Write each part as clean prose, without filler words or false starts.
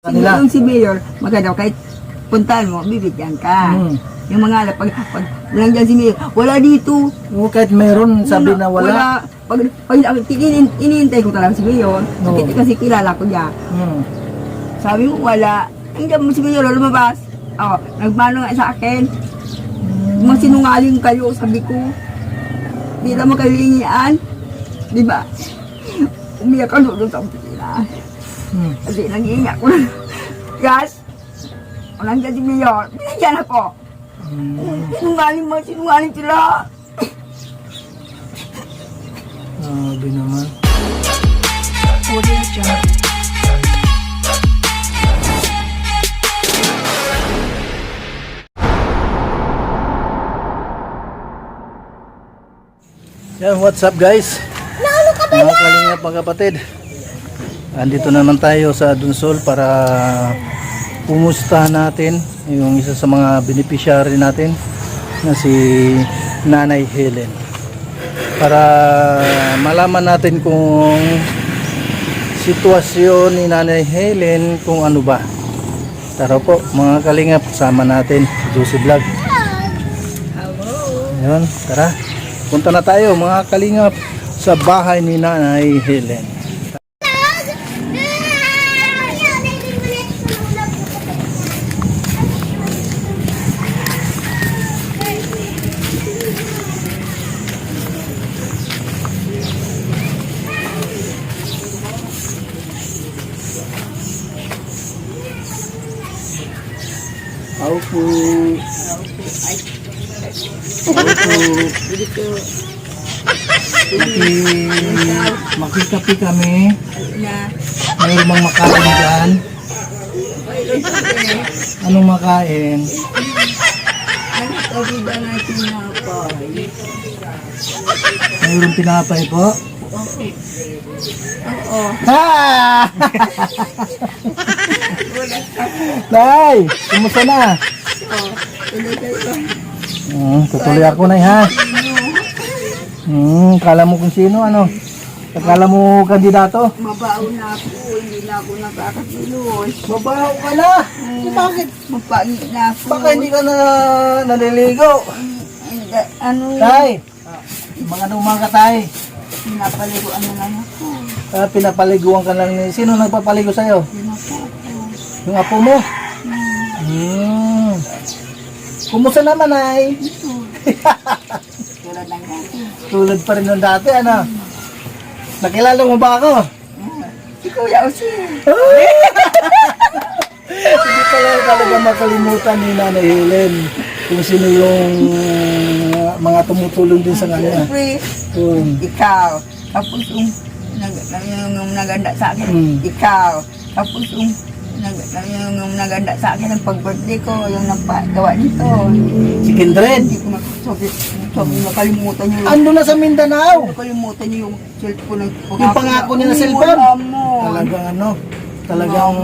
Kanila. Yung si Mayor, maganda kahit puntahan mo, bibigyan ka. Yung mga alap, pag nandiyan si Mayor, wala dito. Oo, kahit meron, sabi na wala. Pag iniintay ko talaga si Mayor, kasi kilala ko niya. Sabi mo, wala. Hindi mo si Mayor lumabas. Oh, nagmano nga sa akin. Masinungaling kayo, sabi ko. Hindi naman kayo lingian. Di ba? Umiyak ka doon sa opisina. Kasi nag-iingat ko. Gas, walang dyan si Mayor. Binigyan ako. Sinungaling sila. Sabi naman. Yan, what's up guys? Mga kalingap mga kapatid. Andito naman tayo sa Dunsol para pumustahan natin yung isa sa mga beneficiary natin na si Nanay Helen. Para malaman natin kung sitwasyon ni Nanay Helen kung ano ba. Tara po mga kalingap, sama natin si Josie Vlog. Ayun, tara. Punta na tayo mga kalingap sa bahay ni Nanay Helen. Ako po. Makikapi kami. Mayroon bang makain dyan? Anong makain? Mayroon tinapay po? Oo. Ha! Nay, kumusta na? Tutuloy ako na ha. Kala mo kung sino ano? Kala mo kandidato? Mabaho na ako, hindi na ako nakakakilos. Mabaho ka na? Bakit? Mapangit na ako. Baka hindi ka na naliligo? Ano? Tay, mga umaga tay. Pinapaliguan na lang ako. Pinapaliguan ka lang ni... Sino nagpapaligo sa'yo? Yung apo mo? Kumusta naman ay? Tulad lang dati. Tulad pa rin ng dati, ano? Nakilala mo ba ako? Si Kuya Usi. Hindi pala talaga makalimutan ni Nanay Helen kung sino yung mga tumutulong din sa kanya. Siyempre, ikaw. Tapos yung naganda sa akin, ikaw. Tapos yung naganda sa akin ng pag-birthday ko, yung nagpagawa nito. Si Kindred. Hindi ko makalimutan niyo. Ando na sa Mindanao. Makalimutan niyo yung cellphone. Yung pangako niya na cellphone. Talagang ano, talagang...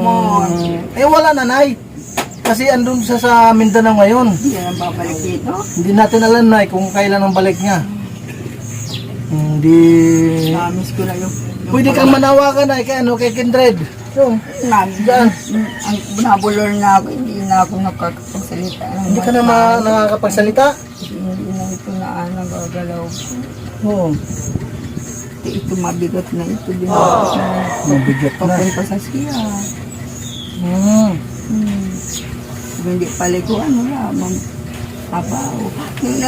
Eh wala na, Nay. Kasi andun siya sa Mindanao ngayon. Hindi na babalik dito. Hindi natin alam, Nay, kung kailan ang balik niya. Hindi... Namiss ko na yung... Pwede kang manawakan, Nay, kay Kindred. So, Diyan. Ang binabulor na ako, hindi na ako nakakapagsalita. Hindi ka na nakakapagsalita? Hindi na ito na nagagalaw. Oo. Ito mabigat na ito. Binabigat na. Mabigat na. Papunta sa siya. Hindi paliguan, wala. Papaw. Nung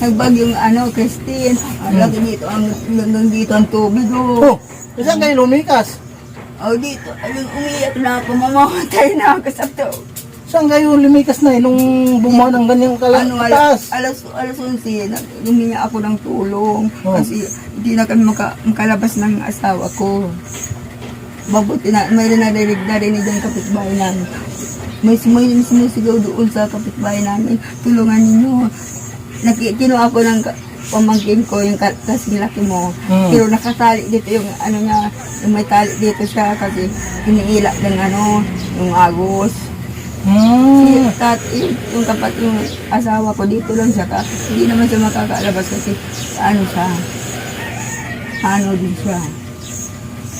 nagbagyong Christine, lagi dito hanggang dito ang tubig. Oh, saan kayo lumikas? Dito, umiyak na ako, mamamatay na ako sa to. Saan kayo lumikas na nung bumaw ng ganyang kataas? Alas 11, huminga ako ng tulong. Kasi hindi na kami makalabas ng asawa ko. Mabuti na, mayroon narinig ang kapitbahay namin. May sumusigaw doon sa kapitbahay namin. Tulungan ninyo. Kinuha ako ng pamangkin ko, yung kasing laki mo. Pero nakatali dito yung niya, yung may tali dito siya kasi iniilak ng yung agos. Yung asawa ko dito lang siya kasi hindi naman siya makakalabas kasi siya. Din siya.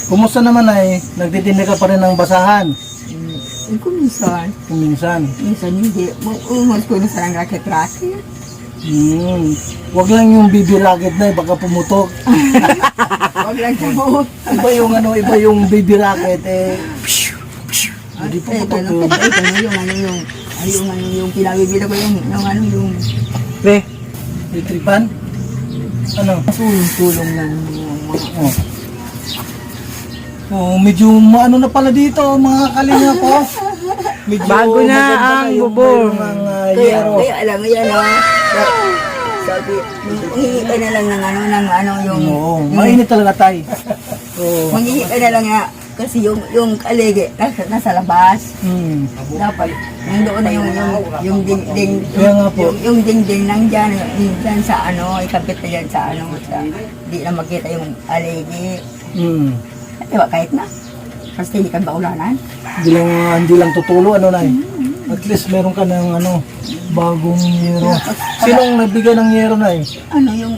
Kumusta naman ay nagtitinda ka pa rin ng basahan? Eh, kung minsan. Kung minsan. Minsan hindi. Umas ko na sa racket-racket. Wag lang yung baby rocket na baka pumutok. Huwag lang siya mo. Iba yung ano, iba yung baby rocket hindi pumutok yun. Yung pinabibila ko yung Pre, may tripan? Ano? tulong lang yung mga Medyo maano na pala dito mga kalinga ko. Medyo Bago na maganda ang yung bubong. mayroong ang, kaya yero. alam mo yan sabi, mangingi ka na lang ng yung Oo, mainit talaga tay. Oo. mangingi ka na lang nga kasi yung kaligi nasa labas. Dapat nandoon na yung dingding Kaya nga po. yung dingding nandyan sa ikabit na dyan sa di na makita yung aligi. Diba kahit na kasi hindi ka baulanan. Hindi lang tutulo ano nay. At least meron ka ng bagong yero. Sinong nagbigay ng yero nay? Yung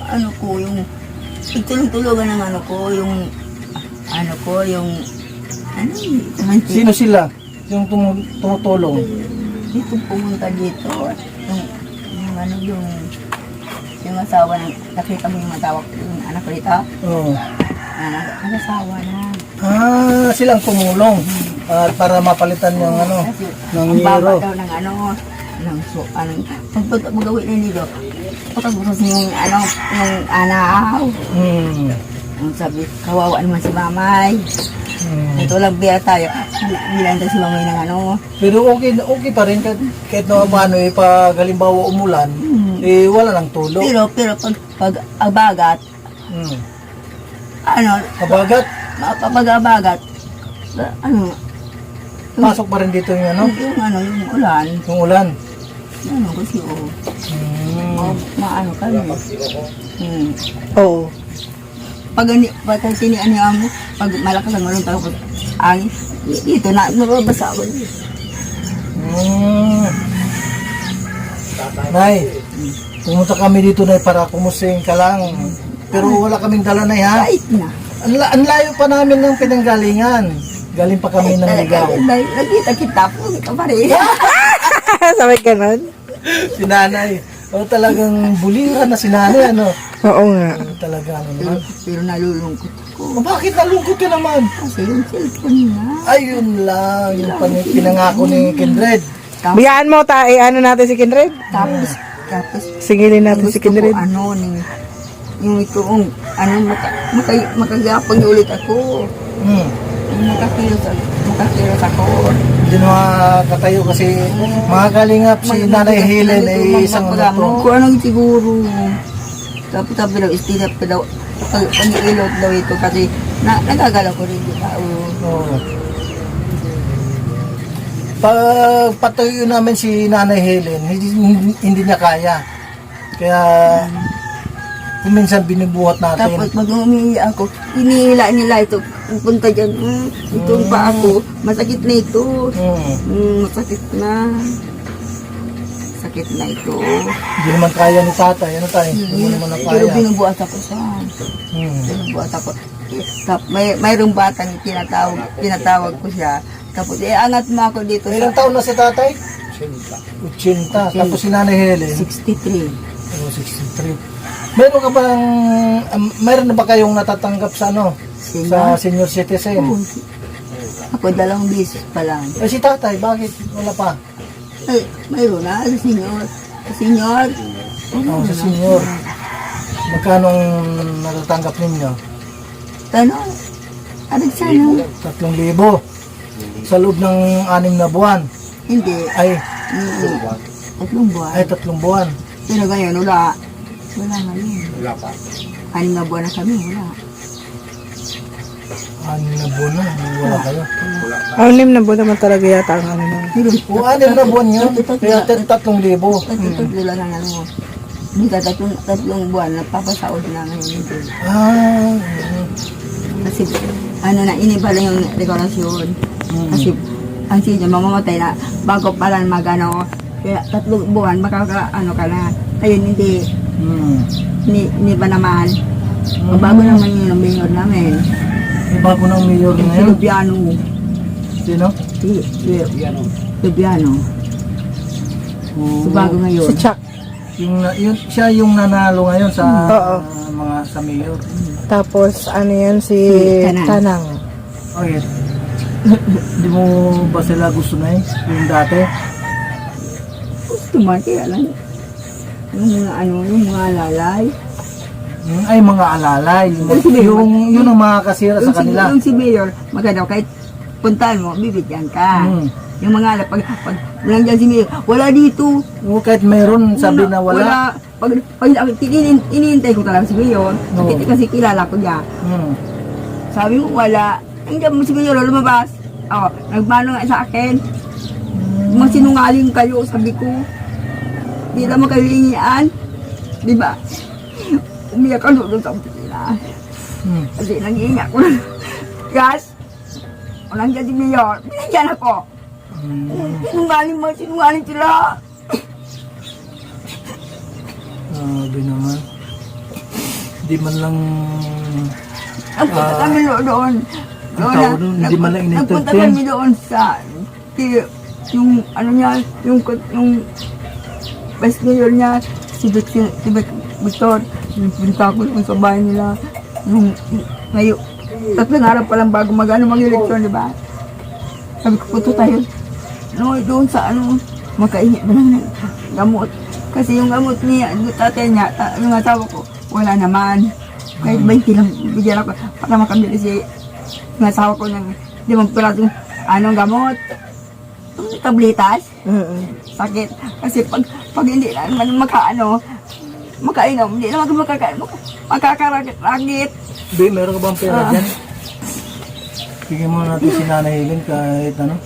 itulong-tulungan ng Sino sila? Yung tumutulong? dito pumunta dito yung asawa ng nakita mo yung matawag yung anak ko dito Oo. nag-asawa na Silang tumulong para mapalitan yung kasi ng ang baba yero. daw ng pagpagawin na nito pagpagbukas yung anaw ang sabi kawawa naman si mamay ito lang biya tayo bilang si mamay ng Pero okay pa rin kahit na paano pag halimbawa umulan, wala nang tulo. pero pag abagat Kabagat, pag abagat pasok pa rin dito yung yung ulan yung ulan. kasi maano kami Oo. pag tinian niya mo pag malakas ang malong tao pag angin dito na nababasa ako Nay, pumunta kami dito Nay para kumusing ka lang. Pero wala kaming dala Nay ha. kahit na Ang layo pa namin ng pinanggalingan. Galing pa kami ng Ligaw. nagkita kita po kita pa rin Sabay ka nun? Si Nanay. Talagang buliran na si Nanay Oo nga. Talaga naman. pero nalulungkot ko Bakit nalungkot ka naman? kasi yung cellphone niya Ayun lang, yung pinangako ni Kindred. Biyaan mo, ano natin si Kindred? tapos Singilin natin si gusto ko Kindred. yung itong makagapag ulit ako makakilos ako Hindi na makakatayo kasi mga kalingap si Nanay Helen ay isang kung anong siguro tapos daw istinap ko daw pag-ilot daw ito kasi nagagalaw ko rin Oo. Pag patuyo namin si Nanay Helen, hindi niya kaya. Kaya kung minsan binubuhat natin. tapos pag umiiyak ako hinihila nila ito punta dyan itong pa ako masakit na ito masakit na sakit na ito Hindi naman kaya ni tatay. Ano tayo? Hindi mo naman na pero kaya. binubuhat ako siya binubuhat ako mayroong batang tinatawag ko siya tapos angat mo ako dito Ilang taon na si tatay? 80. Tapos si Nanay Helen? 63 Oh, 63. Meron na ba kayong natatanggap sa sa senior citizen? ako 2 beses pa lang Si tatay, bakit? Wala pa. mayroon na senior Sa senior. Magkano natatanggap ninyo? tanong sana 3,000. Sa loob ng 6 na buwan. hindi Ay, 3 buwan 3 buwan. pero ngayon wala ngayon wala pa 6 na buwan na kami wala 6 na buwan na, wala kayo. Anim na buwan naman talaga yata ang ano nun. pero O 6 na buwan yun, kaya 3,000. tatlo lang ang hindi ka 3 buwan napapasaod na ngayon ito kasi iniba lang yung regulasyon kasi ang senior mamamatay na bago pala kaya 3 buwan ka na ayun hindi ba naman bago naman yun ang mayor namin May bago ng mayor ngayon. Lubiano Sino? Si Biano. Oo. Si Bago ngayon. Si Chuck. Siya yung nanalo ngayon sa Oo. mga sa mayor. Tapos, ano yan, si Tanang. Tanang. Okay. Hindi mo ba sila gusto na yung dati? Gusto man, kaya lang. Yung mga yung mga lalay. Ay, mga alalay. Yun ang mga kasira sa kanila. Yung si Mayor, maganda, kahit puntahan mo, bibigyan ka. Yung mga alay, pag nandiyan si Mayor, wala dito. Oo, kahit mayroon, sabi na wala. Pag iniintay ko talaga si Mayor, kasi kilala ko niya. Sabi mo, wala. Nandiyan mo si Mayor, lumabas. Nagmano nga sa akin. Mga sinungaling kayo, sabi ko. Di naman kayo hingian. Di ba? Umiyak ka doon sa opisina. Kasi nangihinga ko. Gas. Walang dyan si Mayor. Binigyan ako. Sinungaling sila. Grabe naman. Hindi man lang Nagpunta kami doon. ang tao doon, hindi man lang Nagpunta in-entertain. kami doon sa yung ano niya, yung vice mayor niya, si Victor. Pinunta ko doon sa bahay nila. Ngayon, 3 araw pa lang bago mag-eleksyon, di ba? Sabi ko, punto tayo. Doon sa makainit ba lang ng gamot. Kasi yung gamot niya, tatay niya, yung asawa ko, wala naman. Kahit 20 lang, bigyan ako para makabili yung asawa ko ng 5 pirasong gamot. Tabletas. Sakit. Kasi pag hindi naman makainom, hindi naman makakarakit. Be, meron ka bang pera dyan? Bigyan mo natin si Nanay Helen kahit ano.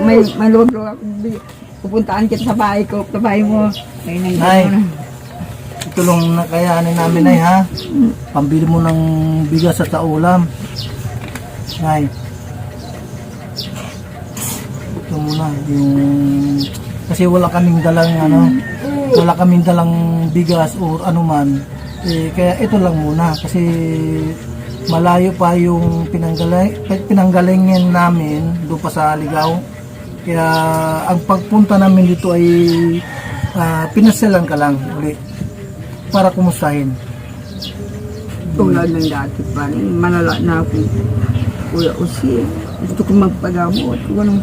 May luwag-luwag ako. Pupuntaan kita sa bahay ko, sa bahay mo. Nay, itulong na kayanin namin, Nay, ha? Pambili mo ng bigas at ulam. Nay. Ito muna, kasi wala kaming dalang bigas o anuman. Kaya ito lang muna, kasi malayo pa yung pinanggalingan namin doon pa sa Ligaw. Kaya ang pagpunta namin dito ay pinasyalan ka lang ulit para kumustahin. Tulad ng dati pa rin, manala na ako. Kuya Usi, gusto ko magpagamot. Kung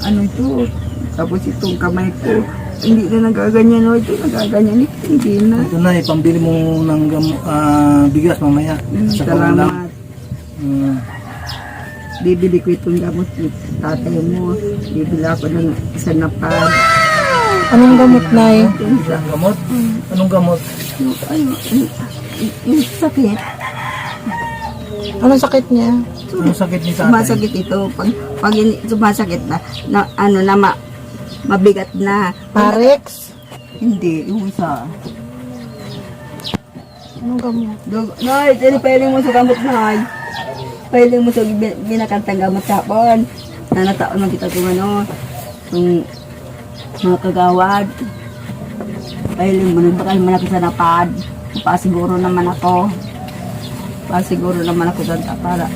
ano ito. Tapos itong kamay ko, hindi na nagaganyan. Ito nagaganyan. Hindi na. Ito na, pambili mo ng bigas mamaya. Sa kaulam. Salamat. Bibili ko itong gamot ni tatay mo. Bibili ako ng isang napad. Anong gamot, Nay? Ang gamot? Anong gamot? Yung sakit. Anong sakit niya? Anong sakit ni tatay? Sumasakit ito. Pag sumasakit na, mabigat na. Parex? Hindi, yung isa. Anong gamot? Nay, pailing mo sa gamot, Nay. Pailing mo sa binakantang gamot kapon. Nanataon mo kita kung yung mga kagawad. Pailing mo, nagbakal mo na ako sa napad. Pasiguro naman ako. Para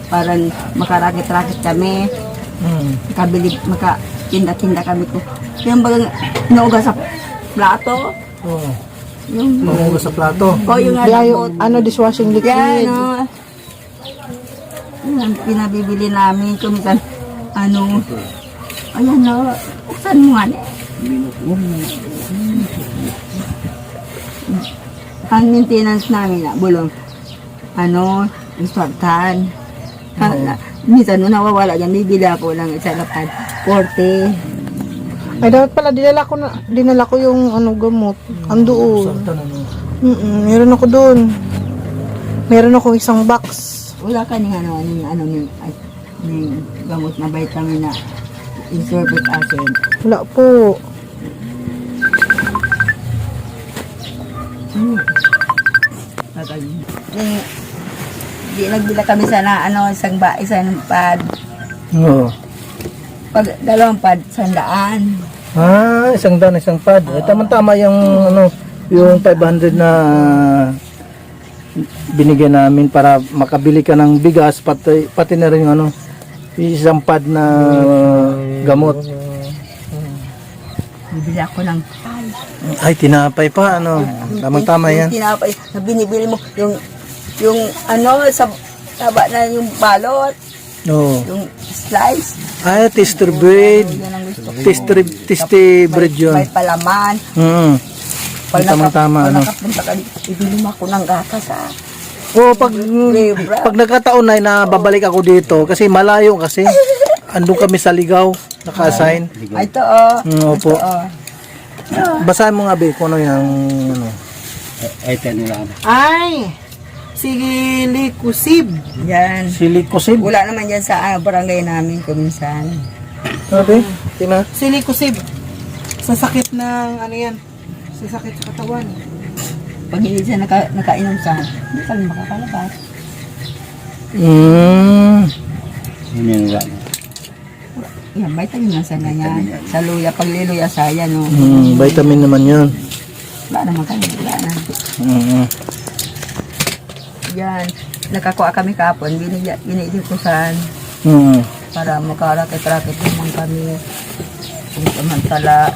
para makarakit-rakit kami. Makabili, makatinda-tinda kami ko. Yung bagang nauga sa plato. Oo. Yung Mamugas sa plato. yung Ano, dishwashing liquid? yan, yan, pinabibili namin. Kumisan, ayan na, buksan mo nga. Ang maintenance namin na, bulong, instructan. Minsan, nung nawawala dyan, bibili ako ng isa lapad, 40. Ay, dapat pala, dinala ko yung gamot. Andoon. Sultan, ano? Meron ako doon. Meron ako isang box. Wala ka ng gamot na vitamin na inserted acid. Wala po. Di nagbila kami sana isang pad. Oo. Pag 2 pad, 100. Isang daan, isang pad. Tama-tama yung yung 500 na binigyan namin para makabili ka ng bigas pati na rin yung isang pad na gamot. Bibili ako ng Ay, tinapay pa, ano. Tamang-tama yan. Yung tinapay na binibili mo, yung ano, sa taba na yung balot, Oo. yung slice. Ay, tester bread. Yan ang gusto ko. Tasty bread yun. May palaman. Pag tamang-tama, ano. nakapunta ka dito, ibili mo ako ng gatas ha. Oo, pag nagkataon na babalik ako dito, kasi malayo kasi. Andun kami sa Ligaw, naka-assign. Ay, ito Opo. Ito Basahin mo nga, Be, kung ano yung, ano. Ay! Silikusib. Yan. Silikusib. Wala naman yan sa barangay namin kuminsan. Sabi, tina. Silikusib. Sa sakit ng, ano yan? Sa sakit sa katawan. Pag hindi siya nakainom sa, hindi kami makakalabas. Yan, vitamin na sana yan. Sa luya, pagliluya sa yan, no. Vitamin naman yun. Wala naman kami, wala na. Yan, nakakuha kami kapon, binili ko saan para makarakit-rakit naman kami. Kung samantala.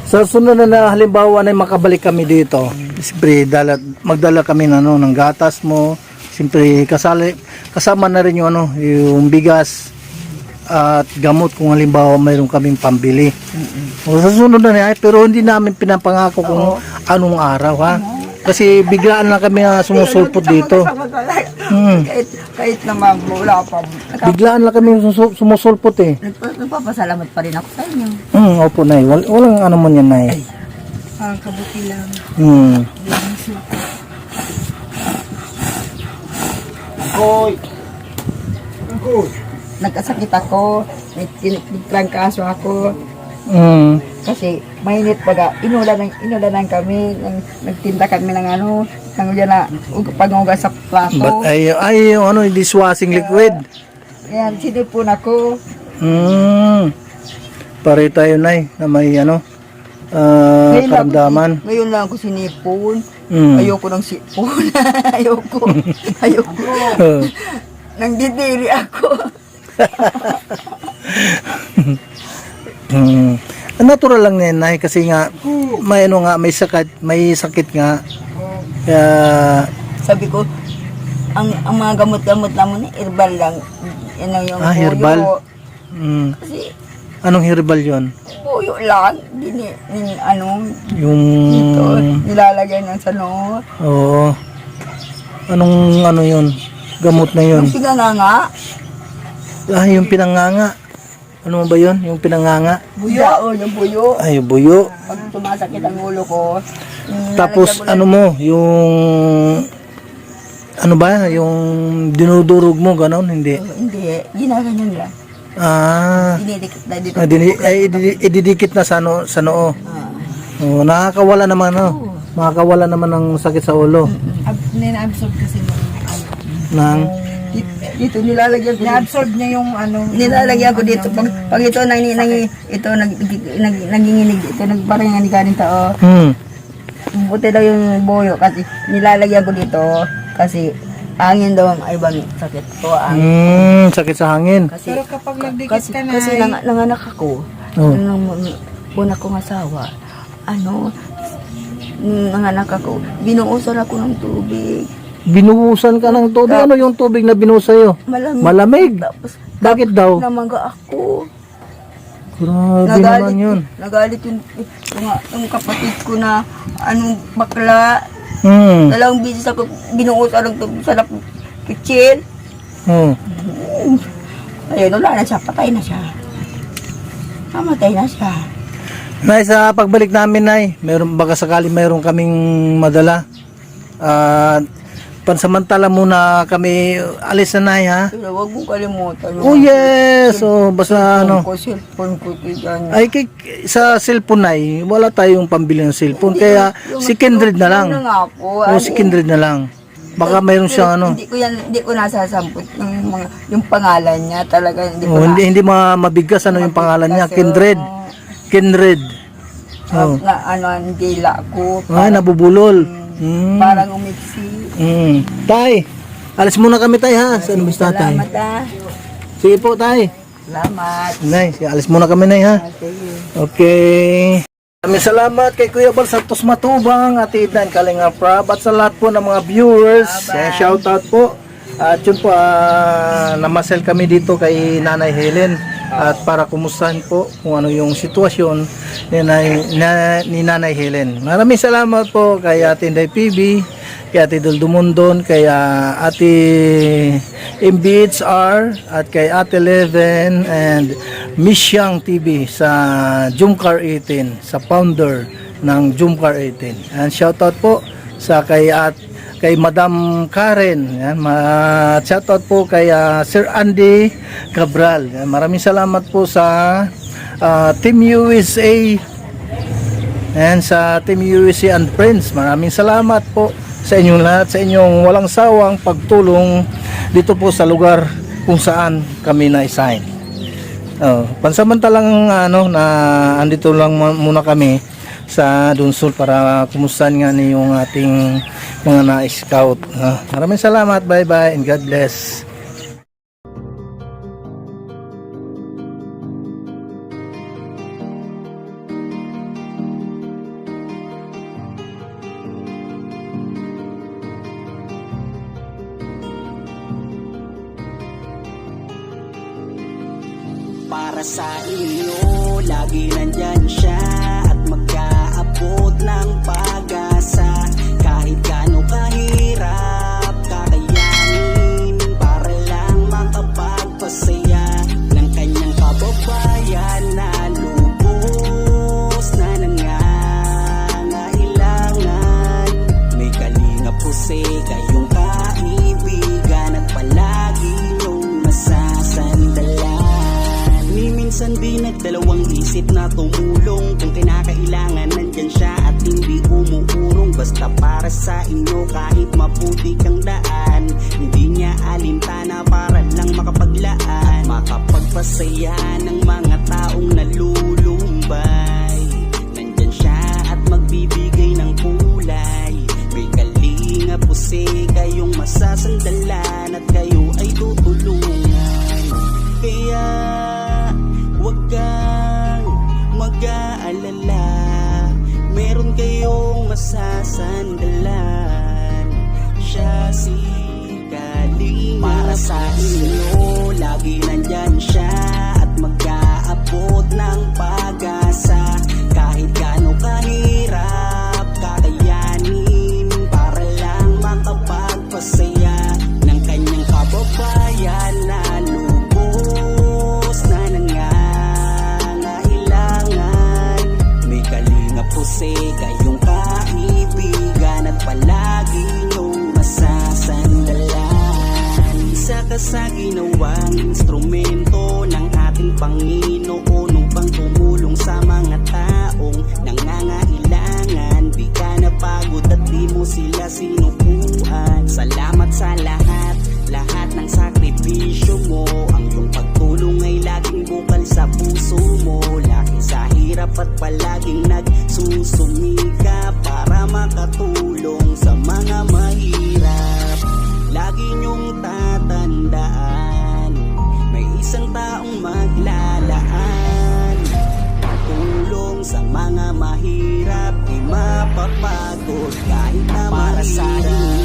Sa sunod na halimbawa na makabalik kami dito, siyempre magdala kami ng gatas mo, siyempre kasama na rin yung, yung bigas at gamot kung halimbawa mayroon kaming pambili. O, sa sunod na niya, pero hindi namin pinapangako kung anong araw, ha. Kasi biglaan lang kami sumusulpot dito. Kahit naman wala pa. Biglaan lang kami sumusulpot eh. Nagpapasalamat pa rin ako sa inyo. Opo, Nay. Walang ano man yan, Nay. Ang kabuti lang. Nagkasakit ako, nagtrangkaso ako. Kasi mainit baga, inulan kami, nagtinda kami ng pangugas sa plato. But ay yung dishwashing liquid. Ayan, sinipon ako. Pare tayo, Nay, na may karamdaman. Ngayon lang ako sinipon. Mm. Ayoko ng sipon. Ayoko. Nangdidiri ako. Natural lang yan, Nay, kasi nga may sakit nga. Kaya Sabi ko, ang mga gamot-gamot naman herbal lang. Yan yung herbal. puyo. Kasi Anong herbal yon? puyo lang. Yung Dito, nilalagay ng sano. Oo. Anong yun? Gamot na yun. Yung pinanganga. Yung pinanganga. Ano ba yun? Yung pinanganga? Buyo. Yung buyo. Ay, yung buyo. Pag sumasakit ang ulo ko. Tapos yung ano ba? Yung dinudurog mo, ganon? Hindi. Hindi. Ginaganyan lang. Dinidikit na dito. Ididikit na sa noo. Nakakawala naman, Makakawala naman ng sakit sa ulo. Nina-absorb kasi Dito nilalagyan ko. na-absorb niya yung Nilalagyan ko dito. Pag ito nanginginig dito, parang nga ni kanin tao. Buti daw yung buyo kasi nilalagyan ko dito kasi hangin daw ang ibang sakit ko. Sakit sa hangin. Pero kapag nagdikit ka na, kasi nanganak ako. Una kong asawa. Nanganak ako. Binuusan ako ng tubig. Binuhusan ka ng tubig. Ano yung tubig na binuhos sa'yo? Malamig? Tapos, Bakit daw? namaga ako. Grabe naman yun. Nagalit yung kapatid ko na bakla. Dalawang bisis ako binuusan ng tubig sa kitchen. Ayun, wala na siya. Patay na siya. Mamatay na siya. Nay, sa pagbalik namin, Nay, baka sakali mayroon kaming madala. Pansamantala muna kami alis na, Nay, ha? Pero huwag mong kalimutan. Oh, yes! Basta Cellphone ko dyan. Ay, sa cellphone, Nay, wala tayong pambili ng cellphone. Kaya, si Kindred na lang. Si Kindred na lang. Baka mayroon siyang Hindi ko nasasampot yung pangalan niya talaga. Hindi mabigkas yung pangalan niya. Kindred. Ang dila ko. Ay, nabubulol. Parang umiksi. Tay, alis muna kami, Tay, ha? Saan basta, Tay? Salamat, Sige po, tay. Salamat. Nay, alis muna kami, nay, ha? Sige. Okay. Maraming salamat kay Kuya Bal Santos Matubang, Ate Idan Kalinga Prab, at sa lahat po ng mga viewers. Shout out po. At yun po, namasel kami dito kay Nanay Helen at para kumustahan po kung ano yung sitwasyon ni Nanay Helen. Maraming salamat po kay Ate Inday PB, kay Ate Dul Dumondon, kay Ate MBHR, at kay Ate Leven and Miss Yang TV sa Jumcar 18, sa founder ng Jumcar 18. And shout out po sa kay Madam Karen, yan, shoutout po kay Sir Andy Cabral. Yan, maraming salamat po sa Team USA and sa Team USA and Friends. Maraming salamat po sa inyong lahat, sa inyong walang sawang pagtulong dito po sa lugar kung saan kami na-assign. Pansamantalang na andito lang muna kami sa Dunsol para kumustahan nga ni yung ating mga na-scout. Maraming salamat, bye bye and God bless. Para sa inyo, lagi nandyan siya at mag-aabot ng pag-asa. Kahit gaano kahirap, kakayanin para lang makapagpasaya ng kanyang kababayan na lubos na nangangailangan. May kalinga po kayong kaibigan at palagi niyong masasandalan. Minsan di nagdalawang isip na tumulong. Kung kinakailangan nandyan siya at hindi umuurong. Basta para sa inyo kahit maputi kang daan, hindi niya alintana para lang makapaglaan, makapagpasaya ng mga taong nalulumbay. Nandyan siya at magbibigay ng kulay. May kalinga po kayong masasandalan at kayo ay tutulungan. Kaya huwag kang mag-aalala, meron kayong masasandalan. Siya si Kalinga. Para sa inyo, lagi nandyan siya at mag-aabot ng pag-asa. Kahit gaano kahirap, kakayanin para lang makapagpasaya ng kanyang kababayan na lubos na nangangailangan. May kalinga po kayong kaibigan at palagi niyong masasandalan. Isa ka sa ginawang instrumento ng ating Panginoon upang tumulong sa mga taong nangangailangan. Di ka napagod at di mo sila sinukuan. Salamat sa lahat ng sakripisyo mo. Ang iyong pagtulong ay laging bukal sa puso mo. Laki sa hirap at palaging nagsusumika para makatulong sa mga mahirap. Lagi niyong tatandaan, may isang taong maglalaan. Tulong sa mga mahirap, di mapapagod kahit na para sa inyo.